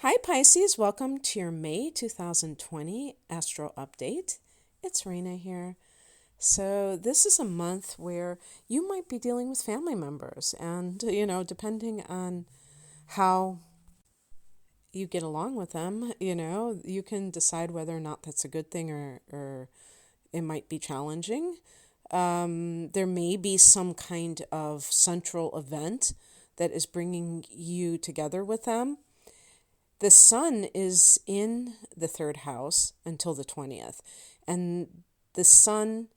Hi Pisces, welcome to your May 2020 Astro Update. It's Rena here. So, this is a month where you might be dealing with family members, and depending on how you get along with them, you can decide whether or not that's a good thing or it might be challenging. There may be some kind of central event that is bringing you together with them. The sun is in the third house until the 20th, and the sun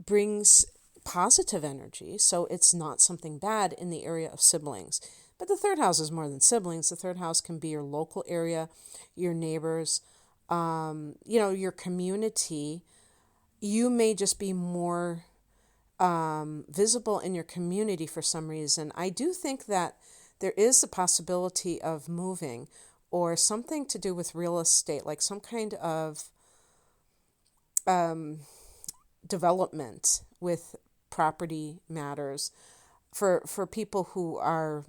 brings positive energy, so it's not something bad in the area of siblings. But the third house is more than siblings. The third house can be your local area, your neighbors, your community. You may just be more visible in your community for some reason. I do think that there is a possibility of moving or something to do with real estate, like some kind of development with property matters for people who are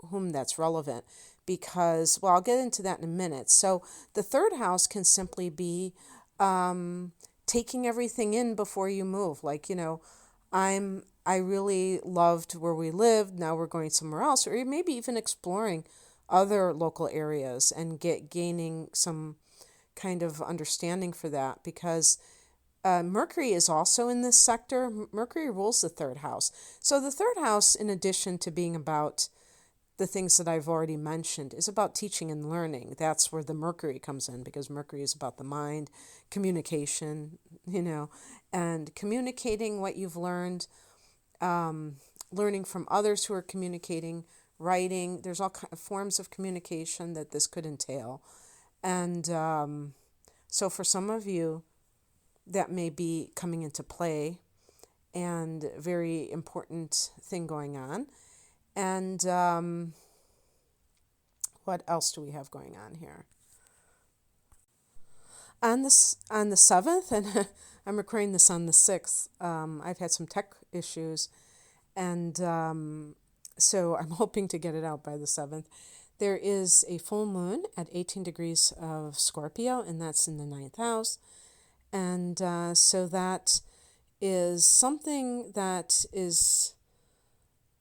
whom that's relevant, because I'll get into that in a minute. So the third house can simply be taking everything in before you move. Like, I really loved where we lived. Now we're going somewhere else, or maybe even exploring other local areas and gaining some kind of understanding for that, because Mercury is also in this sector. Mercury rules the third house. So the third house, in addition to being about the things that I've already mentioned, is about teaching and learning. That's where the Mercury comes in, because Mercury is about the mind, communication, and communicating what you've learned, learning from others who are communicating, writing. There's all kinds of forms of communication that this could entail. And so for some of you, that may be coming into play and very important thing going on. And what else do we have going on here? On the 7th, and I'm recording this on the 6th, I've had some tech issues, and so I'm hoping to get it out by the 7th. There is a full moon at 18 degrees of Scorpio, and that's in the 9th house. And so that is something that is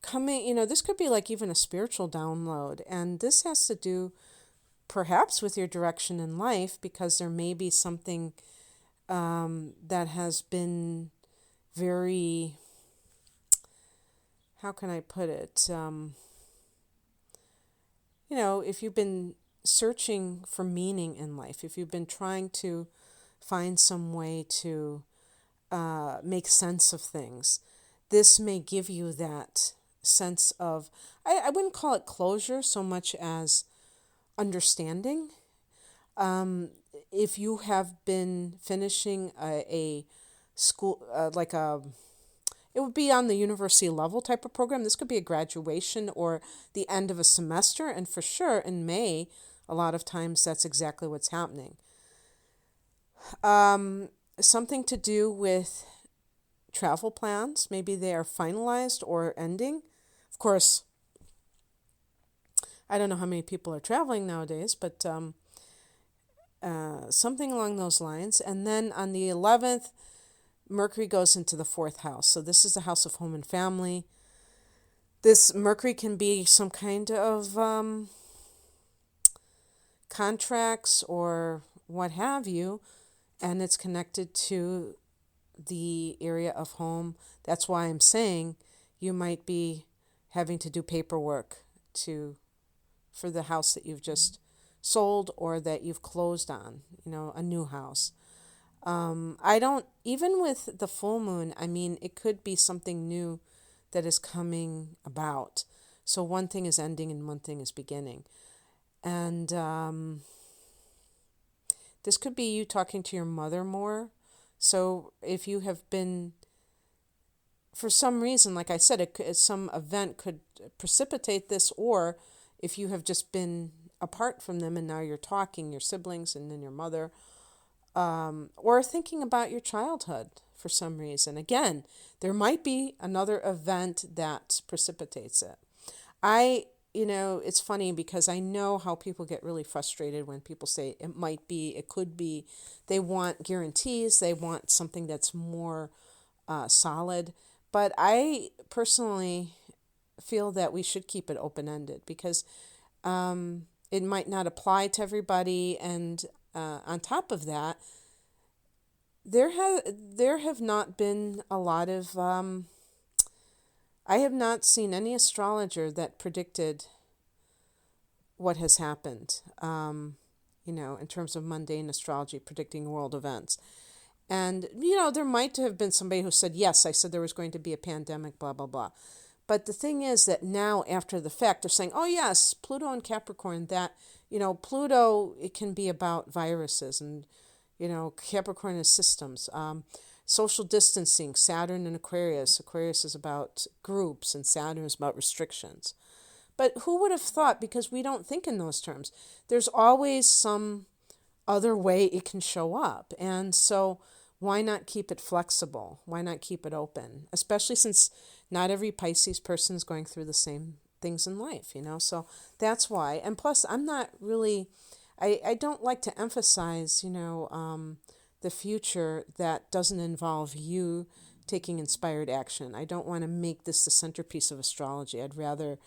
coming, this could be like even a spiritual download. And this has to do perhaps with your direction in life, because there may be something that has been very, how can I put it? If you've been searching for meaning in life, if you've been trying to find some way to make sense of things, this may give you that sense of, I wouldn't call it closure so much as understanding. If you have been finishing a school, it would be on the university level type of program. This could be a graduation or the end of a semester. And for sure in May, a lot of times that's exactly what's happening. Something to do with travel plans. Maybe they are finalized or ending. Of course, I don't know how many people are traveling nowadays, but something along those lines. And then on the 11th, Mercury goes into the 4th house. So this is the house of home and family. This Mercury can be some kind of contracts or what have you, and it's connected to the area of home. That's why I'm saying you might be having to do paperwork for the house that you've just sold or that you've closed on, a new house. I don't, even with the full moon, I mean, it could be something new that is coming about. So one thing is ending and one thing is beginning. And this could be you talking to your mother more. So if you have been, for some reason, like I said, some event could precipitate this, or if you have just been apart from them and now you're talking, your siblings and then your mother, or thinking about your childhood for some reason. Again, there might be another event that precipitates it. I it's funny because I know how people get really frustrated when people say it might be, it could be. They want guarantees, they want something that's more solid. But I personally feel that we should keep it open ended because it might not apply to everybody. And on top of that, there have not been a lot of I have not seen any astrologer that predicted what has happened, in terms of mundane astrology, predicting world events. And, there might have been somebody who said, yes, I said there was going to be a pandemic, blah, blah, blah. But the thing is that now, after the fact, they're saying, oh, yes, Pluto and Capricorn, that, Pluto, it can be about viruses, and, Capricorn is systems. Social distancing, Saturn and Aquarius. Aquarius is about groups, and Saturn is about restrictions. But who would have thought, because we don't think in those terms, there's always some other way it can show up. And so why not keep it flexible? Why not keep it open? Especially since not every Pisces person is going through the same things in life, So that's why. And plus, I'm not really, I don't like to emphasize, the future that doesn't involve you taking inspired action. I don't want to make this the centerpiece of astrology. I'd rather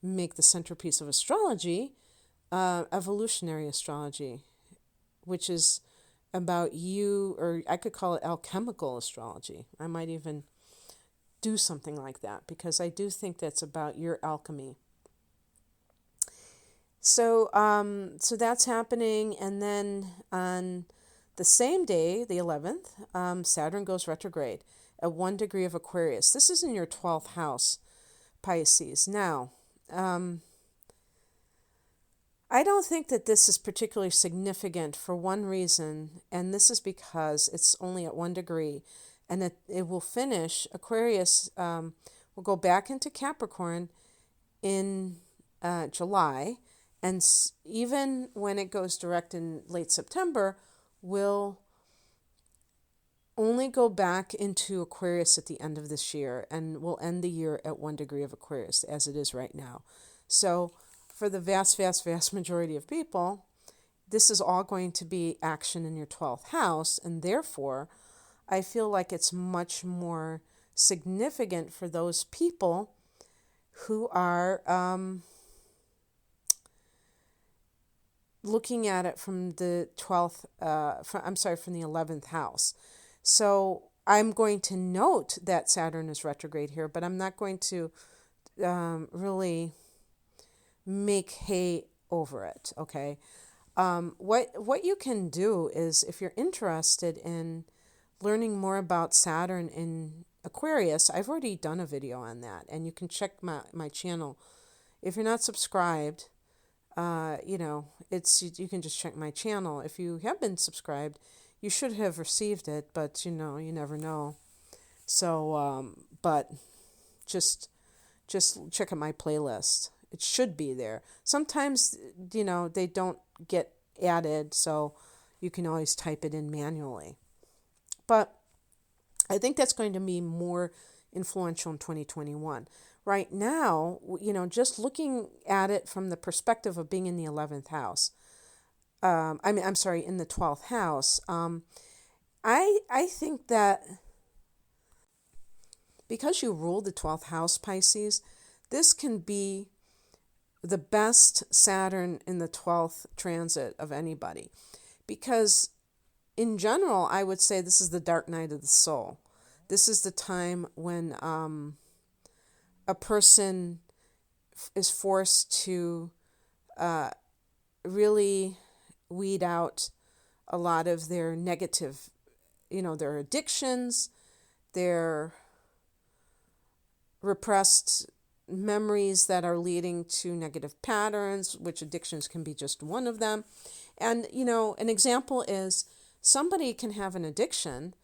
make the centerpiece of astrology evolutionary astrology, which is about you, or I could call it alchemical astrology. I might even do something like that because I do think that's about your alchemy. So that's happening, and then on the same day, the 11th, Saturn goes retrograde at 1 degree of Aquarius. This is in your 12th house, Pisces. Now, I don't think that this is particularly significant for one reason, and this is because it's only at 1 degree, and it will finish, Aquarius will go back into Capricorn in July, and even when it goes direct in late September, will only go back into Aquarius at the end of this year, and will end the year at 1 degree of Aquarius, as it is right now. So for the vast, vast, vast majority of people, this is all going to be action in your 12th house, and therefore, I feel like it's much more significant for those people who are looking at it from the 12th, from the 11th house. So I'm going to note that Saturn is retrograde here, but I'm not going to really make hay over it, okay? What you can do is, if you're interested in learning more about Saturn in Aquarius, I've already done a video on that, and you can check my channel. If you're not subscribed, you can just check my channel. If you have been subscribed, you should have received it, but you never know. So, but just check out my playlist. It should be there. Sometimes, they don't get added, so you can always type it in manually. But I think that's going to be more influential in 2021. Right now, just looking at it from the perspective of being in the 11th house, in the 12th house, I think that because you rule the 12th house, Pisces, this can be the best Saturn in the 12th transit of anybody. Because in general, I would say this is the dark night of the soul. This is the time when a person is forced to really weed out a lot of their negative, their addictions, their repressed memories that are leading to negative patterns, which addictions can be just one of them. And, an example is somebody can have an addiction,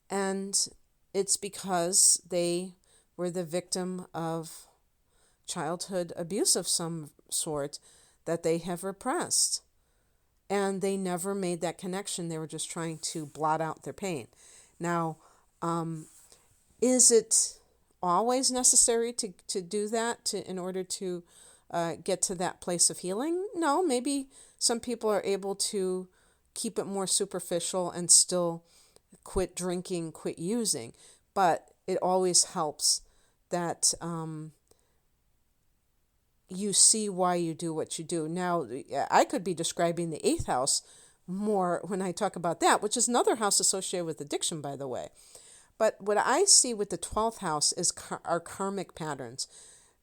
and it's because they were the victim of childhood abuse of some sort that they have repressed. And they never made that connection. They were just trying to blot out their pain. Now, is it always necessary to do that in order to get to that place of healing? No, maybe some people are able to keep it more superficial and still quit drinking, quit using. But it always helps that you see why you do what you do. Now, I could be describing the eighth house more when I talk about that, which is another house associated with addiction, by the way. But what I see with the 12th house is our karmic patterns.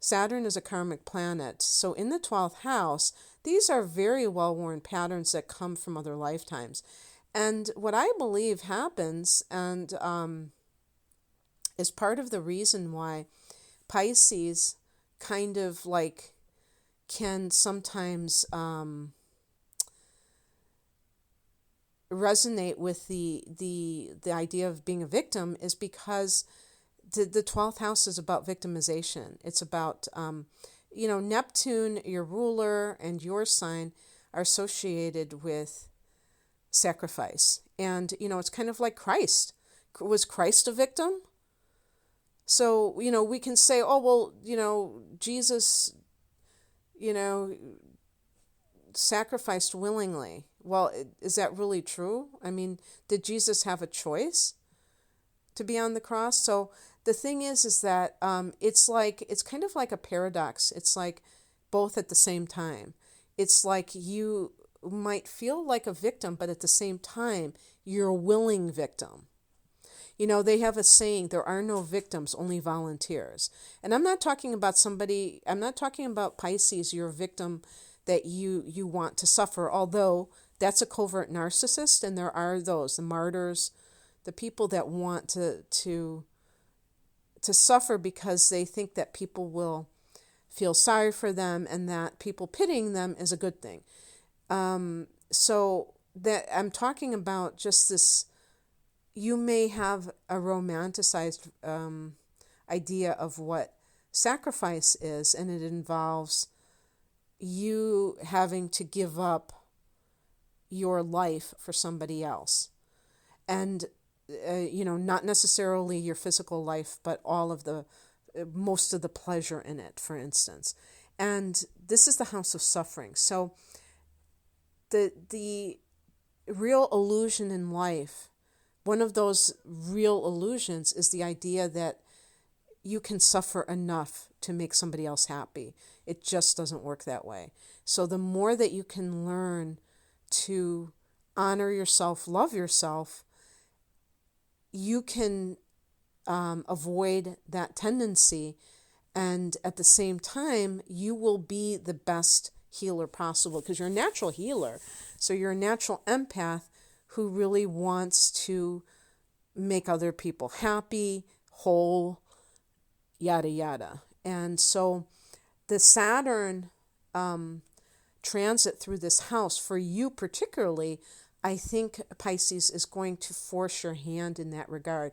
Saturn is a karmic planet. So in the 12th house, these are very well-worn patterns that come from other lifetimes. And what I believe happens, and is part of the reason why Pisces kind of like can sometimes resonate with the idea of being a victim, is because the 12th house is about victimization. It's about, Neptune, your ruler, and your sign are associated with sacrifice. And, it's kind of like Christ. Was Christ a victim? So, we can say, oh, well, Jesus, sacrificed willingly. Well, is that really true? I mean, did Jesus have a choice to be on the cross? So the thing is that it's kind of like a paradox. It's like both at the same time. It's like you might feel like a victim, but at the same time, you're a willing victim. They have a saying, there are no victims, only volunteers. And I'm not talking about Pisces, you're a victim that you want to suffer, although that's a covert narcissist, and there are those, the martyrs, the people that want to suffer because they think that people will feel sorry for them and that people pitying them is a good thing. So that I'm talking about just this, you may have a romanticized idea of what sacrifice is, and it involves you having to give up your life for somebody else. And, not necessarily your physical life, but all of most of the pleasure in it, for instance. And this is the house of suffering. So the real illusion in life, one of those real illusions, is the idea that you can suffer enough to make somebody else happy. It just doesn't work that way. So the more that you can learn to honor yourself, love yourself, you can avoid that tendency. And at the same time, you will be the best healer possible, because you're a natural healer. So you're a natural empath who really wants to make other people happy, whole, yada, yada. And so the Saturn transit through this house, for you particularly, I think Pisces is going to force your hand in that regard.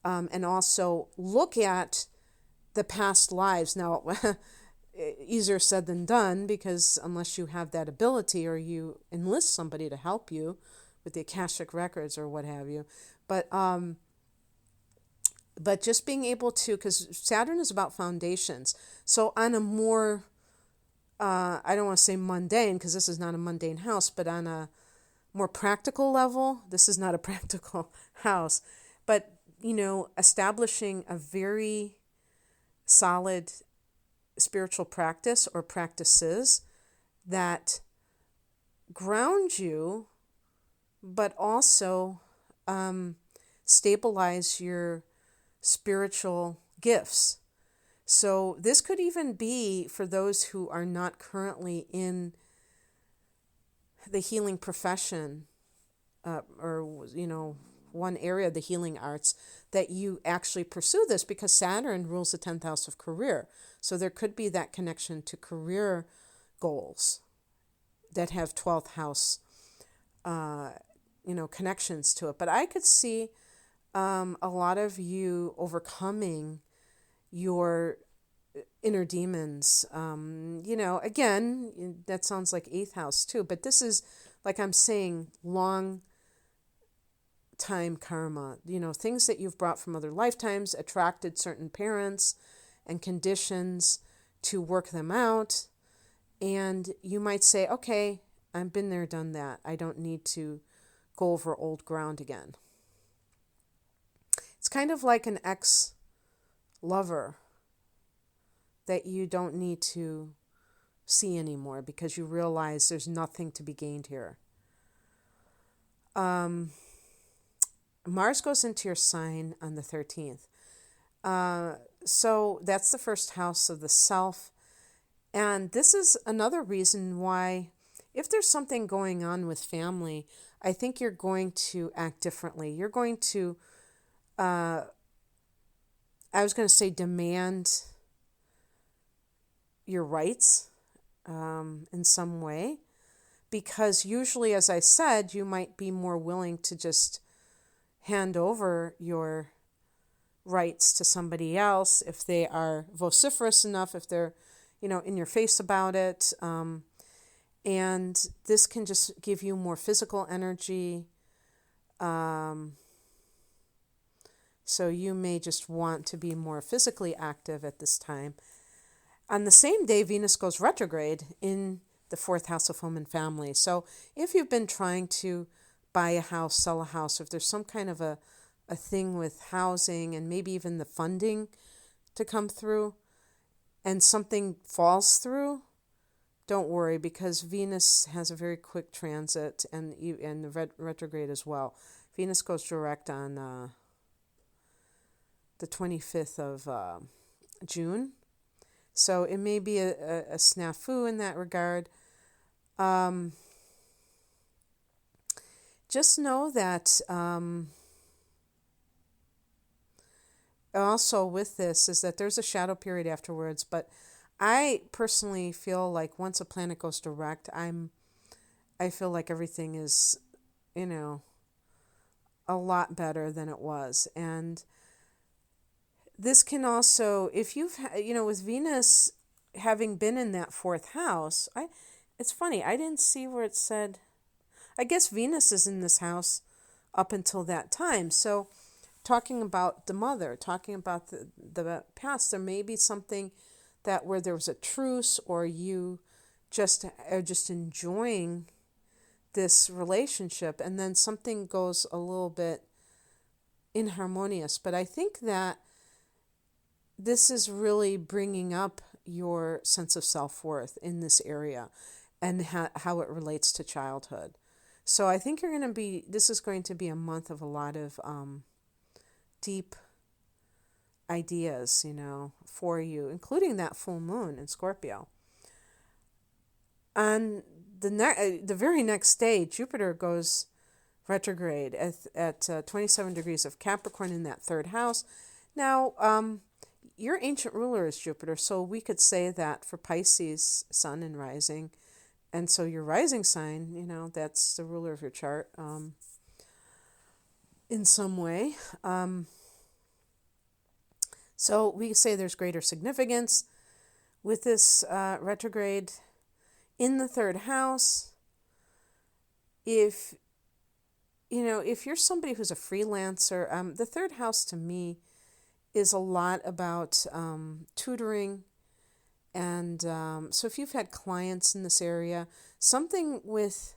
And also look at the past lives. Now, easier said than done, because unless you have that ability or you enlist somebody to help you with the Akashic records or what have you. But just being able to, because Saturn is about foundations. So on a more, I don't want to say mundane, because this is not a mundane house, but on a more practical level, this is not a practical house. But, establishing a very solid spiritual practice or practices that ground you, but also stabilize your spiritual gifts. So this could even be for those who are not currently in the healing profession, or one area of the healing arts, that you actually pursue this, because Saturn rules the 10th house of career. So there could be that connection to career goals that have 12th house, connections to it. But I could see a lot of you overcoming your inner demons. Again, that sounds like 8th house too, but this is, like I'm saying, long time karma, things that you've brought from other lifetimes, attracted certain parents and conditions to work them out. And you might say, okay, I've been there, done that. I don't need to go over old ground again. It's kind of like an ex-lover that you don't need to see anymore because you realize there's nothing to be gained here. Mars goes into your sign on the 13th. So that's the first house of the self. And this is another reason why, if there's something going on with family, I think you're going to act differently. You're going to, I was going to say, demand your rights in some way. Because usually, as I said, you might be more willing to just hand over your rights to somebody else if they are vociferous enough, if they're, in your face about it. And this can just give you more physical energy. So you may just want to be more physically active at this time. On the same day, Venus goes retrograde in the fourth house of home and family. So if you've been trying to buy a house, sell a house, if there's some kind of a thing with housing and maybe even the funding to come through and something falls through, don't worry, because Venus has a very quick transit and the retrograde as well. Venus goes direct on the 25th of June. So it may be a snafu in that regard. Just know that also with this is that there's a shadow period afterwards, but I personally feel like once a planet goes direct, I feel like everything is, a lot better than it was. And this can also, if you've, with Venus having been in that fourth house, it's funny, I didn't see where it said, I guess Venus is in this house up until that time. So talking about the mother, talking about the past, there may be something that where there was a truce or you just are just enjoying this relationship and then something goes a little bit inharmonious. But I think that this is really bringing up your sense of self-worth in this area and how it relates to childhood. So I think this is going to be a month of a lot of deep ideas, for you, including that full moon in Scorpio. On the very next day, Jupiter goes retrograde at 27 degrees of Capricorn in that third house. Now, your ancient ruler is Jupiter, so we could say that for Pisces, sun and rising, and so your rising sign, that's the ruler of your chart in some way. So we say there's greater significance with this retrograde in the third house. If you're somebody who's a freelancer, the third house to me is a lot about tutoring. And so if you've had clients in this area, something with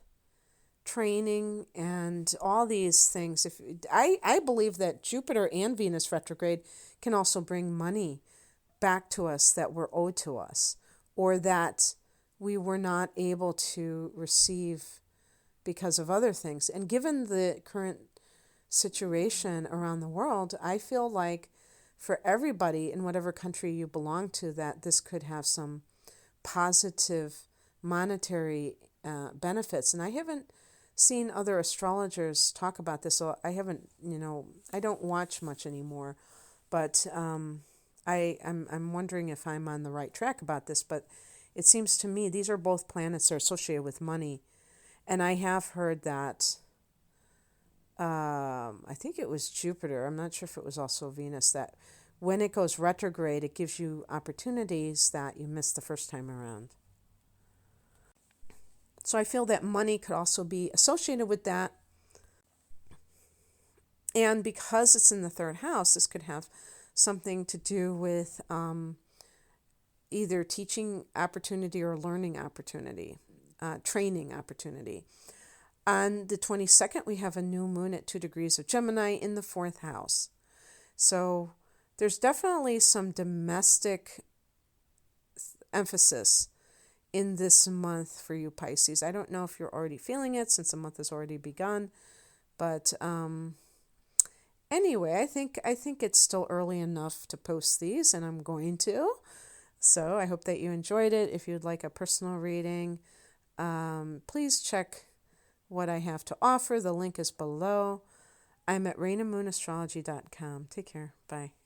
training and all these things. I believe that Jupiter and Venus retrograde can also bring money back to us that were owed to us or that we were not able to receive because of other things. And given the current situation around the world, I feel like for everybody in whatever country you belong to, that this could have some positive monetary benefits. And I haven't seen other astrologers talk about this, so I haven't, I don't watch much anymore. But I'm wondering if I'm on the right track about this. But it seems to me these are both planets that are associated with money. And I have heard that, I think it was Jupiter, I'm not sure if it was also Venus, that when it goes retrograde, it gives you opportunities that you missed the first time around. So I feel that money could also be associated with that. And because it's in the third house, this could have something to do with either teaching opportunity or learning opportunity, training opportunity. On the 22nd, we have a new moon at 2 degrees of Gemini in the 4th house. So there's definitely some domestic emphasis in this month for you Pisces. I don't know if you're already feeling it since the month has already begun, but anyway, I think it's still early enough to post these, and I'm going to. So I hope that you enjoyed it. If you'd like a personal reading, please check what I have to offer. The link is below. I'm at rainamoonastrology.com. Take care. Bye.